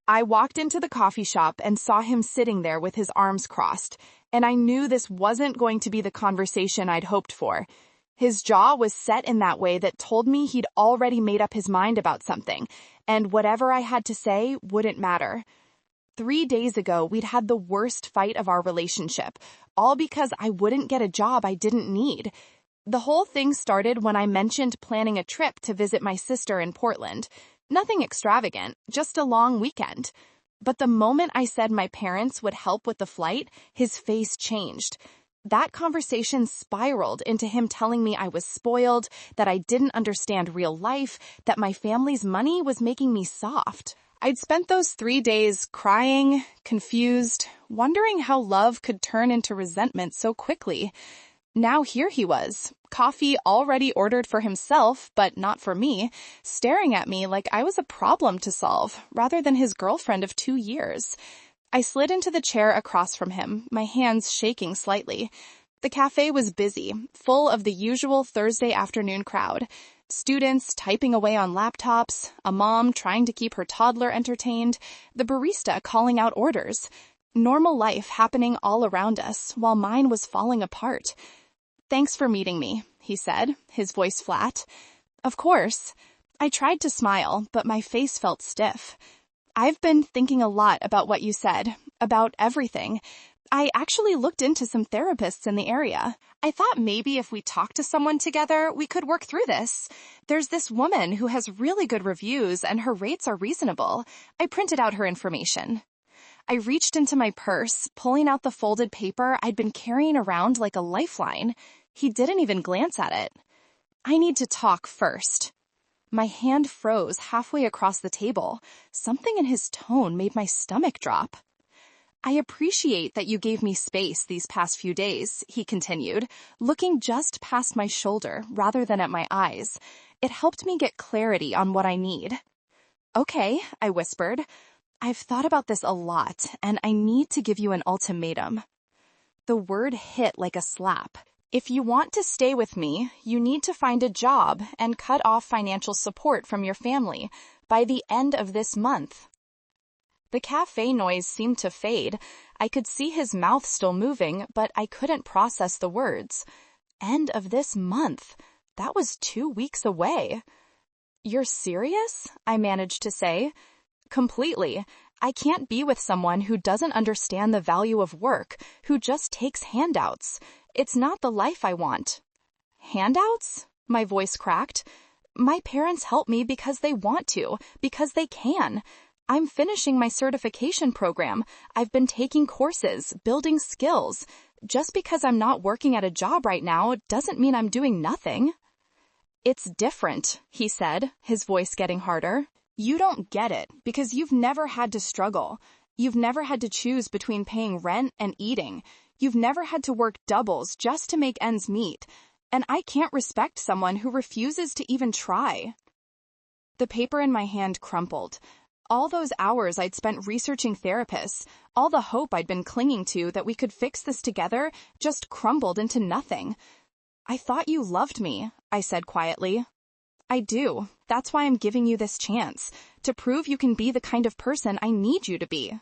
I walked into the coffee shop and saw him sitting there with his arms crossed, and I knew this wasn't going to be the conversation I'd hoped for. His jaw was set in that way that told me he'd already made up his mind about something, and whatever I had to say wouldn't matter. 3 days ago, we'd had the worst fight of our relationship, all because I wouldn't get a job I didn't need. The whole thing started when I mentioned planning a trip to visit my sister in Portland. Nothing extravagant, just a long weekend. But the moment I said my parents would help with the flight, his face changed. That conversation spiraled into him telling me I was spoiled, that I didn't understand real life, that my family's money was making me soft. I'd spent those 3 days crying, confused, wondering how love could turn into resentment so quickly. Now here he was, coffee already ordered for himself, but not for me, staring at me like I was a problem to solve, rather than his girlfriend of 2 years. I slid into the chair across from him, my hands shaking slightly. The cafe was busy, full of the usual Thursday afternoon crowd. Students typing away on laptops, a mom trying to keep her toddler entertained, the barista calling out orders. Normal life happening all around us, while mine was falling apart. "Thanks for meeting me," he said, his voice flat. "Of course." I tried to smile, but my face felt stiff. "I've been thinking a lot about what you said, about everything. I actually looked into some therapists in the area. I thought maybe if we talked to someone together, we could work through this. There's this woman who has really good reviews and her rates are reasonable. I printed out her information." I reached into my purse, pulling out the folded paper I'd been carrying around like a lifeline. He didn't even glance at it. "I need to talk first." My hand froze halfway across the table. Something in his tone made my stomach drop. "I appreciate that you gave me space these past few days," he continued, looking just past my shoulder rather than at my eyes. It helped me get clarity on what I need. "Okay," I whispered. "I've thought about this a lot, and I need to give you an ultimatum." The word hit like a slap. If you want to stay with me, you need to find a job and cut off financial support from your family by the end of this month. The cafe noise seemed to fade. I could see his mouth still moving, but I couldn't process the words. End of this month. That was 2 weeks away. "You're serious?" I managed to say. "Completely. I can't be with someone who doesn't understand the value of work, who just takes handouts. It's not the life I want." "Handouts?" My voice cracked. "My parents help me because they want to, because they can. I'm finishing my certification program. I've been taking courses, building skills. Just because I'm not working at a job right now doesn't mean I'm doing nothing." "It's different," he said, his voice getting harder. "You don't get it because you've never had to struggle. You've never had to choose between paying rent and eating. You've never had to work doubles just to make ends meet. And I can't respect someone who refuses to even try." The paper in my hand crumpled. All those hours I'd spent researching therapists, all the hope I'd been clinging to that we could fix this together, just crumbled into nothing. "I thought you loved me," I said quietly. "I do. That's why I'm giving you this chance, to prove you can be the kind of person I need you to be."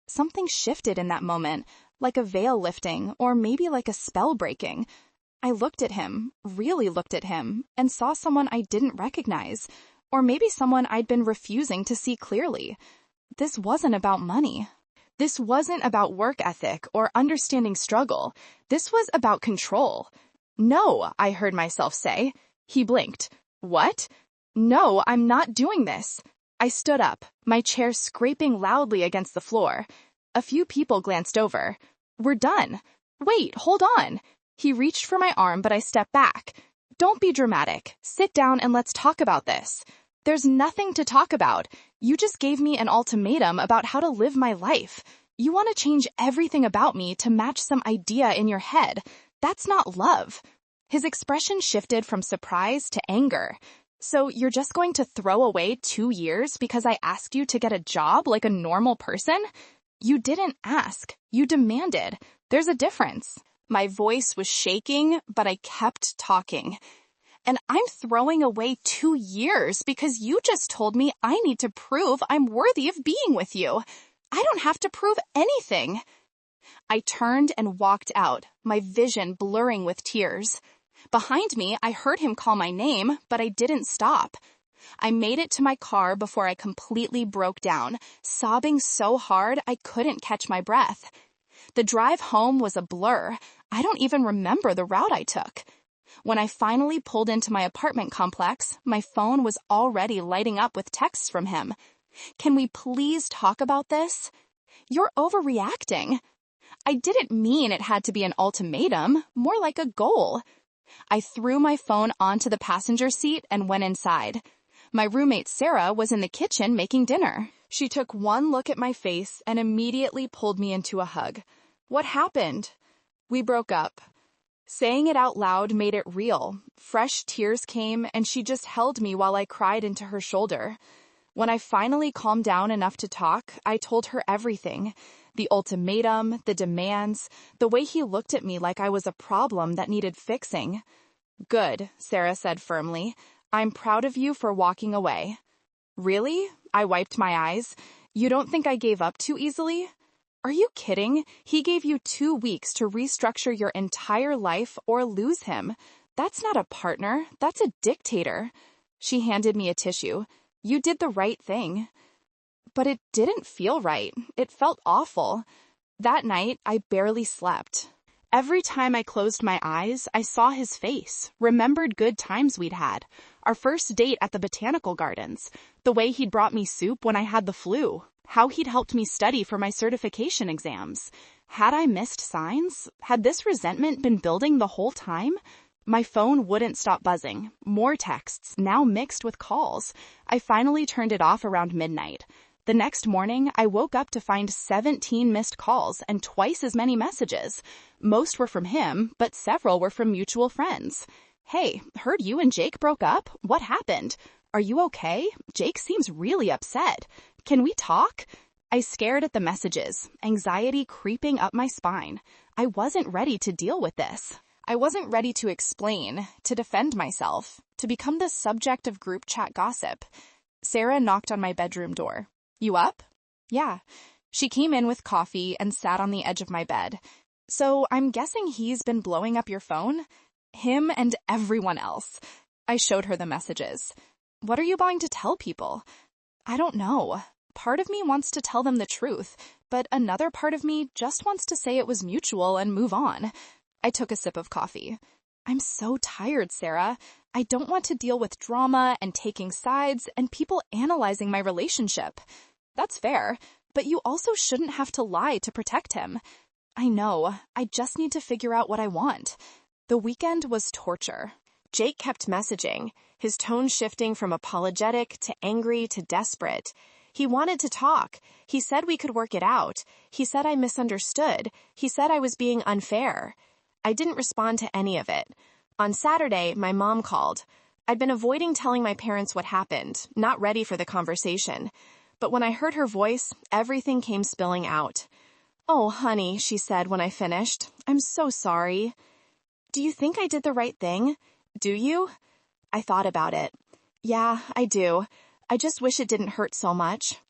Something shifted in that moment, like a veil lifting, or maybe like a spell breaking. I looked at him, really looked at him, and saw someone I didn't recognize, or maybe someone I'd been refusing to see clearly. This wasn't about money. This wasn't about work ethic or understanding struggle. This was about control. "No," I heard myself say. He blinked. "What?" "No, I'm not doing this." I stood up, my chair scraping loudly against the floor. A few people glanced over. "We're done." "Wait, hold on." He reached for my arm, but I stepped back. "Don't be dramatic. Sit down and let's talk about this." "There's nothing to talk about. You just gave me an ultimatum about how to live my life. You want to change everything about me to match some idea in your head. That's not love." His expression shifted from surprise to anger. "So you're just going to throw away 2 years because I asked you to get a job like a normal person? You didn't ask. You demanded. There's a difference." My voice was shaking, but I kept talking. And I'm throwing away 2 years because you just told me I need to prove I'm worthy of being with you. I don't have to prove anything. I turned and walked out, my vision blurring with tears. Behind me, I heard him call my name, but I didn't stop. I made it to my car before I completely broke down, sobbing so hard I couldn't catch my breath. The drive home was a blur. I don't even remember the route I took. When I finally pulled into my apartment complex, my phone was already lighting up with texts from him. Can we please talk about this? You're overreacting. I didn't mean it had to be an ultimatum, more like a goal. I threw my phone onto the passenger seat and went inside. My roommate Sarah was in the kitchen making dinner. She took one look at my face and immediately pulled me into a hug. What happened? We broke up. Saying it out loud made it real. Fresh tears came and she just held me while I cried into her shoulder. When I finally calmed down enough to talk, I told her everything. The ultimatum, the demands, the way he looked at me like I was a problem that needed fixing. Good, Sarah said firmly. I'm proud of you for walking away. Really? I wiped my eyes. You don't think I gave up too easily? Are you kidding? He gave you 2 weeks to restructure your entire life or lose him. That's not a partner. That's a dictator. She handed me a tissue. You did the right thing. But it didn't feel right. It felt awful. That night, I barely slept. Every time I closed my eyes, I saw his face, remembered good times we'd had, our first date at the botanical gardens, the way he'd brought me soup when I had the flu, how he'd helped me study for my certification exams. Had I missed signs? Had this resentment been building the whole time? My phone wouldn't stop buzzing. More texts, now mixed with calls. I finally turned it off around midnight. The next morning, I woke up to find 17 missed calls and twice as many messages. Most were from him, but several were from mutual friends. Hey, heard you and Jake broke up? What happened? Are you okay? Jake seems really upset. Can we talk? I stared at the messages, anxiety creeping up my spine. I wasn't ready to deal with this. I wasn't ready to explain, to defend myself, to become the subject of group chat gossip. Sarah knocked on my bedroom door. You up? Yeah. She came in with coffee and sat on the edge of my bed. So I'm guessing he's been blowing up your phone? Him and everyone else. I showed her the messages. What are you going to tell people? I don't know. Part of me wants to tell them the truth, but another part of me just wants to say it was mutual and move on. I took a sip of coffee. I'm so tired, Sarah. I don't want to deal with drama and taking sides and people analyzing my relationship. That's fair, but you also shouldn't have to lie to protect him. I know. I just need to figure out what I want. The weekend was torture. Jake kept messaging, his tone shifting from apologetic to angry to desperate. He wanted to talk. He said we could work it out. He said I misunderstood. He said I was being unfair. I didn't respond to any of it. On Saturday, my mom called. I'd been avoiding telling my parents what happened, not ready for the conversation. But when I heard her voice, everything came spilling out. Oh, honey, she said when I finished. I'm so sorry. Do you think I did the right thing? Do you? I thought about it. Yeah, I do. I just wish it didn't hurt so much.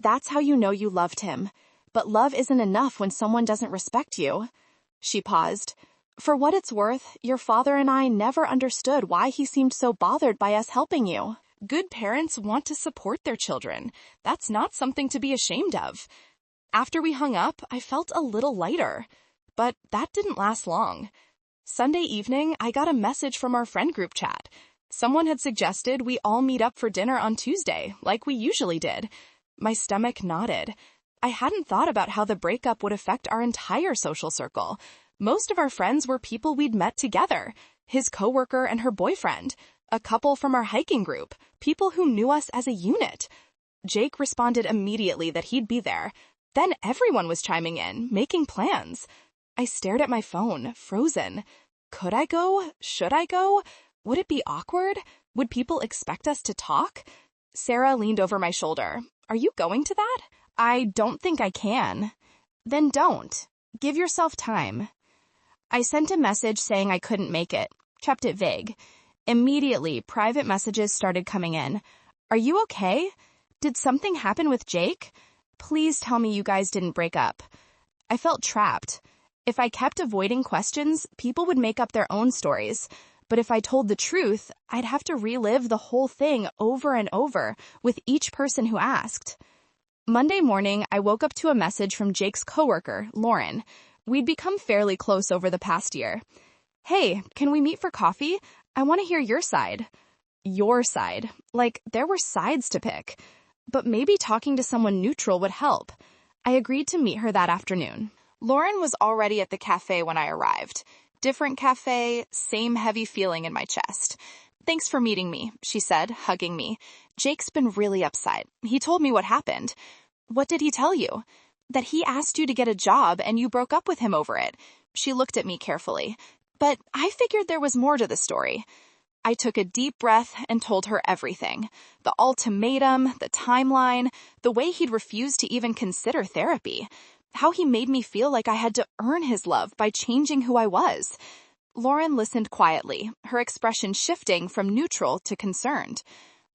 That's how you know you loved him. But love isn't enough when someone doesn't respect you. She paused. For what it's worth, your father and I never understood why he seemed so bothered by us helping you. Good parents want to support their children. That's not something to be ashamed of. After we hung up, I felt a little lighter. But that didn't last long. Sunday evening, I got a message from our friend group chat. Someone had suggested we all meet up for dinner on Tuesday, like we usually did. My stomach nodded. I hadn't thought about how the breakup would affect our entire social circle. Most of our friends were people we'd met together. His coworker and her boyfriend. A couple from our hiking group. People who knew us as a unit. Jake responded immediately that he'd be there. Then everyone was chiming in, making plans. I stared at my phone, frozen. Could I go? Should I go? Would it be awkward? Would people expect us to talk? Sarah leaned over my shoulder. Are you going to that? I don't think I can. Then don't. Give yourself time. I sent a message saying I couldn't make it, kept it vague. Immediately, private messages started coming in. Are you okay? Did something happen with Jake? Please tell me you guys didn't break up. I felt trapped. If I kept avoiding questions, people would make up their own stories. But if I told the truth, I'd have to relive the whole thing over and over with each person who asked. Monday morning, I woke up to a message from Jake's coworker, Lauren. We'd become fairly close over the past year. Hey, can we meet for coffee? I want to hear your side. Your side. Like, there were sides to pick. But maybe talking to someone neutral would help. I agreed to meet her that afternoon. Lauren was already at the cafe when I arrived. Different cafe, same heavy feeling in my chest. Thanks for meeting me, she said, hugging me. Jake's been really upset. He told me what happened. What did he tell you? That he asked you to get a job and you broke up with him over it. She looked at me carefully. But I figured there was more to the story. I took a deep breath and told her everything. The ultimatum, the timeline, the way he'd refused to even consider therapy. How he made me feel like I had to earn his love by changing who I was. Lauren listened quietly, her expression shifting from neutral to concerned.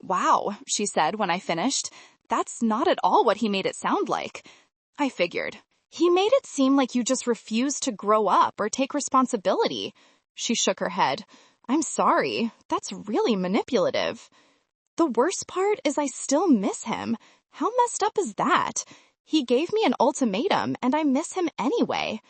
Wow, she said when I finished. That's not at all what he made it sound like. I figured. He made it seem like you just refused to grow up or take responsibility. She shook her head. I'm sorry. That's really manipulative. The worst part is I still miss him. How messed up is that? He gave me an ultimatum, and I miss him anyway.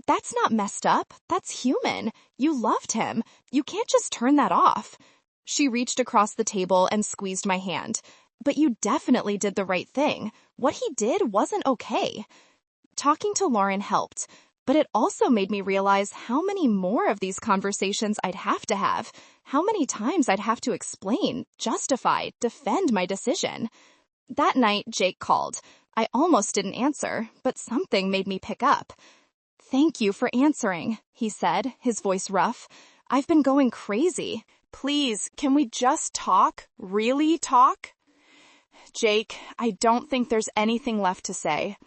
That's not messed up. That's human. You loved him. You can't just turn that off. She reached across the table and squeezed my hand. But you definitely did the right thing. What he did wasn't okay. Talking to Lauren helped, but it also made me realize how many more of these conversations I'd have to have, how many times I'd have to explain, justify, defend my decision. That night, Jake called. I almost didn't answer, but something made me pick up. Thank you for answering, he said, his voice rough. I've been going crazy. Please, can we just talk? Really talk? Jake, I don't think there's anything left to say.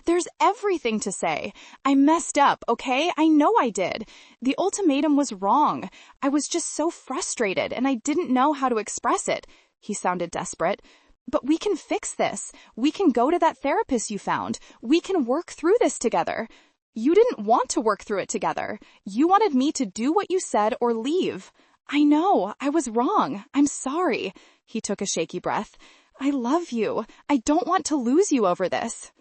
There's everything to say. I messed up, okay? I know I did. The ultimatum was wrong. I was just so frustrated and I didn't know how to express it. He sounded desperate. But we can fix this. We can go to that therapist you found. We can work through this together. You didn't want to work through it together. You wanted me to do what you said or leave. I know. I was wrong. I'm sorry. He took a shaky breath. I love you. I don't want to lose you over this.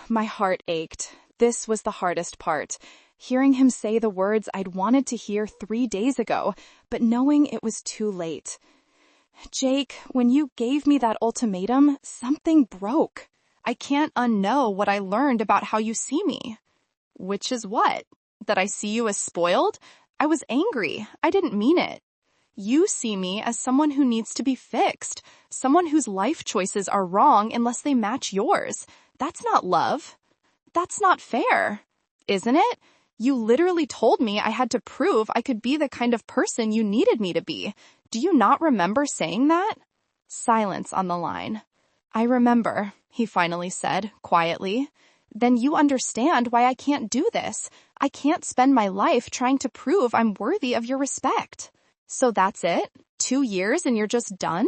My heart ached. This was the hardest part. Hearing him say the words I'd wanted to hear 3 days ago, but knowing it was too late. Jake, when you gave me that ultimatum, something broke. I can't unknow what I learned about how you see me. Which is what? That I see you as spoiled? I was angry. I didn't mean it. You see me as someone who needs to be fixed, someone whose life choices are wrong unless they match yours. That's not love. That's not fair. Isn't it? You literally told me I had to prove I could be the kind of person you needed me to be. Do you not remember saying that? Silence on the line. I remember, he finally said, quietly. Then you understand why I can't do this. I can't spend my life trying to prove I'm worthy of your respect. So that's it? 2 years and you're just done?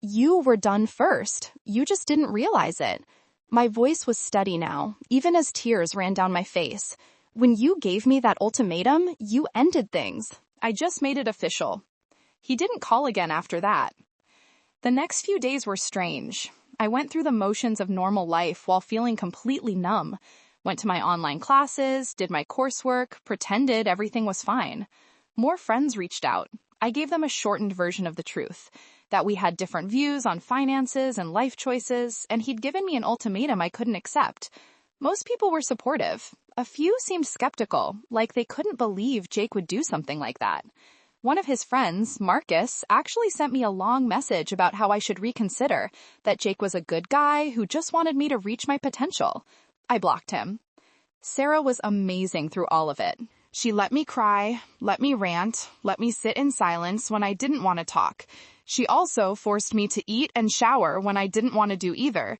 You were done first. You just didn't realize it. My voice was steady now, even as tears ran down my face. When you gave me that ultimatum, you ended things. I just made it official. He didn't call again after that. The next few days were strange. I went through the motions of normal life while feeling completely numb. Went to my online classes, did my coursework, pretended everything was fine. More friends reached out. I gave them a shortened version of the truth, that we had different views on finances and life choices, and he'd given me an ultimatum I couldn't accept. Most people were supportive. A few seemed skeptical, like they couldn't believe Jake would do something like that. One of his friends, Marcus, actually sent me a long message about how I should reconsider, that Jake was a good guy who just wanted me to reach my potential. I blocked him. Sarah was amazing through all of it. She let me cry, let me rant, let me sit in silence when I didn't want to talk. She also forced me to eat and shower when I didn't want to do either.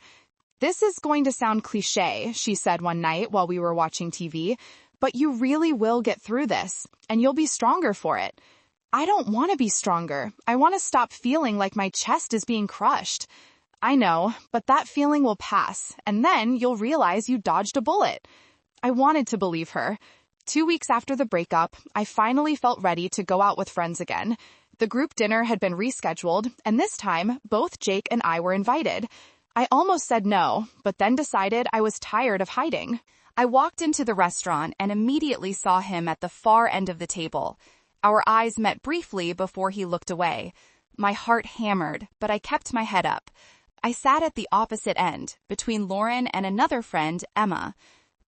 This is going to sound cliché, she said one night while we were watching TV, but you really will get through this, and you'll be stronger for it. I don't want to be stronger. I want to stop feeling like my chest is being crushed. I know, but that feeling will pass, and then you'll realize you dodged a bullet. I wanted to believe her. 2 weeks after the breakup, I finally felt ready to go out with friends again. The group dinner had been rescheduled, and this time, both Jake and I were invited. I almost said no, but then decided I was tired of hiding. I walked into the restaurant and immediately saw him at the far end of the table. Our eyes met briefly before he looked away. My heart hammered, but I kept my head up. I sat at the opposite end, between Lauren and another friend, Emma.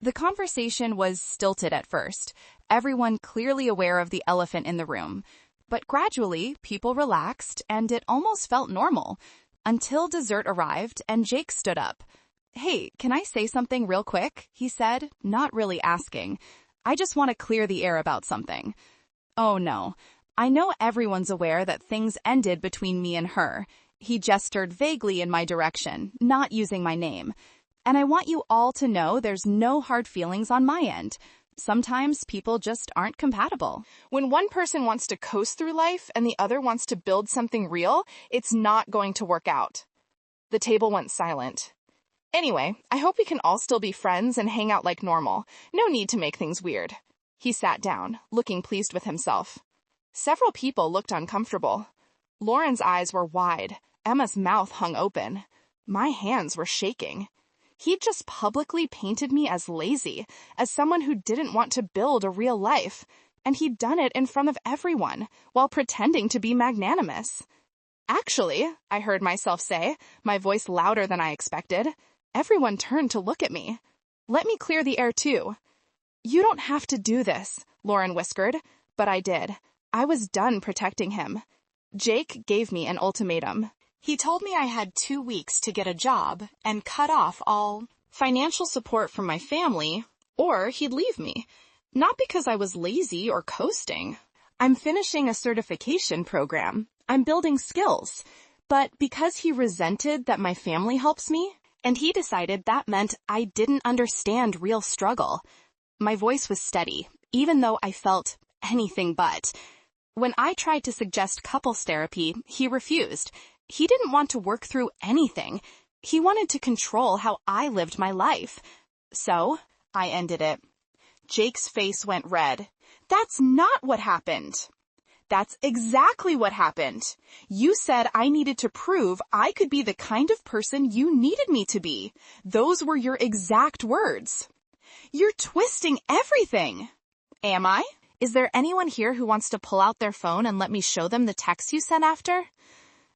The conversation was stilted at first, everyone clearly aware of the elephant in the room. But gradually, people relaxed, and it almost felt normal, until dessert arrived and Jake stood up. "Hey, can I say something real quick?" he said, not really asking. "I just want to clear the air about something." Oh no. I know everyone's aware that things ended between me and her. He gestured vaguely in my direction, not using my name. And I want you all to know there's no hard feelings on my end. Sometimes people just aren't compatible. When one person wants to coast through life and the other wants to build something real, it's not going to work out. The table went silent. Anyway, I hope we can all still be friends and hang out like normal. No need to make things weird. He sat down, looking pleased with himself. Several people looked uncomfortable. Lauren's eyes were wide. Emma's mouth hung open. My hands were shaking. He'd just publicly painted me as lazy, as someone who didn't want to build a real life. And he'd done it in front of everyone, while pretending to be magnanimous. "Actually," I heard myself say, my voice louder than I expected. Everyone turned to look at me. "Let me clear the air too." "You don't have to do this," Lauren whispered, but I did. I was done protecting him. Jake gave me an ultimatum. He told me I had 2 weeks to get a job and cut off all financial support from my family, or he'd leave me. Not because I was lazy or coasting. I'm finishing a certification program. I'm building skills. But because he resented that my family helps me, and he decided that meant I didn't understand real struggle. My voice was steady, even though I felt anything but. When I tried to suggest couples therapy, he refused. He didn't want to work through anything. He wanted to control how I lived my life. So, I ended it. Jake's face went red. "That's not what happened." "That's exactly what happened. You said I needed to prove I could be the kind of person you needed me to be. Those were your exact words." "You're twisting everything." "Am I? Is there anyone here who wants to pull out their phone and let me show them the texts you sent after?"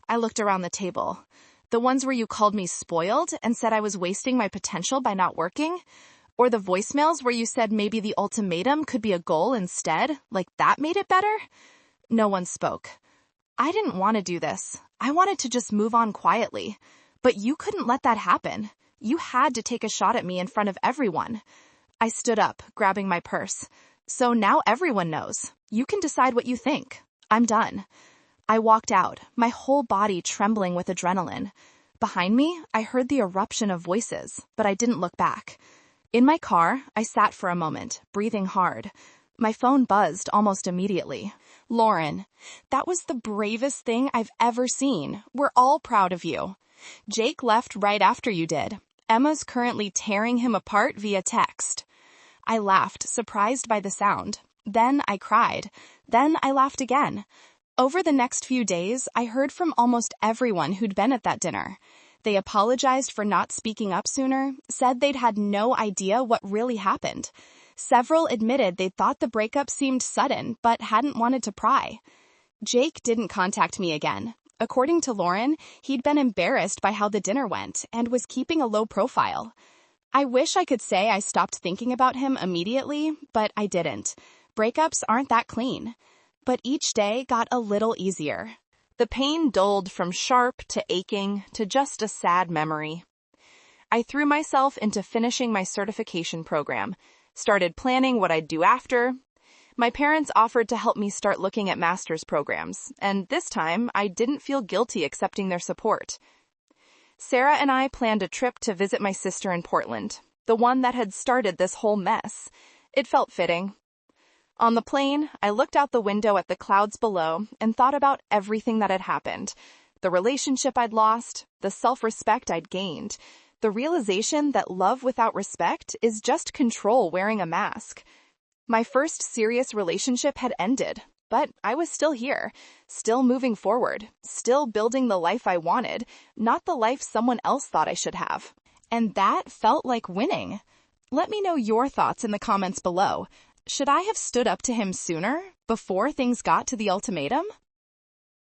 I looked around the table. The ones where you called me spoiled and said I was wasting my potential by not working? Or the voicemails where you said maybe the ultimatum could be a goal instead, like that made it better? No one spoke. I didn't want to do this. I wanted to just move on quietly. But you couldn't let that happen. You had to take a shot at me in front of everyone. I stood up, grabbing my purse. "So now everyone knows. You can decide what you think. I'm done." I walked out, my whole body trembling with adrenaline. Behind me, I heard the eruption of voices, but I didn't look back. In my car, I sat for a moment, breathing hard. My phone buzzed almost immediately. "Lauren, that was the bravest thing I've ever seen. We're all proud of you. Jake left right after you did. Emma's currently tearing him apart via text." I laughed, surprised by the sound. Then I cried. Then I laughed again. Over the next few days, I heard from almost everyone who'd been at that dinner. They apologized for not speaking up sooner, said they'd had no idea what really happened. Several admitted they thought the breakup seemed sudden, but hadn't wanted to pry. Jake didn't contact me again. According to Lauren, he'd been embarrassed by how the dinner went and was keeping a low profile. I wish I could say I stopped thinking about him immediately, but I didn't. Breakups aren't that clean. But each day got a little easier. The pain dulled from sharp to aching to just a sad memory. I threw myself into finishing my certification program, started planning what I'd do after. My parents offered to help me start looking at master's programs, and this time I didn't feel guilty accepting their support. Sarah and I planned a trip to visit my sister in Portland, the one that had started this whole mess. It felt fitting. On the plane, I looked out the window at the clouds below and thought about everything that had happened. The relationship I'd lost, the self-respect I'd gained, the realization that love without respect is just control wearing a mask. My first serious relationship had ended, but I was still here, still moving forward, still building the life I wanted, not the life someone else thought I should have. And that felt like winning. Let me know your thoughts in the comments below. Should I have stood up to him sooner, before things got to the ultimatum?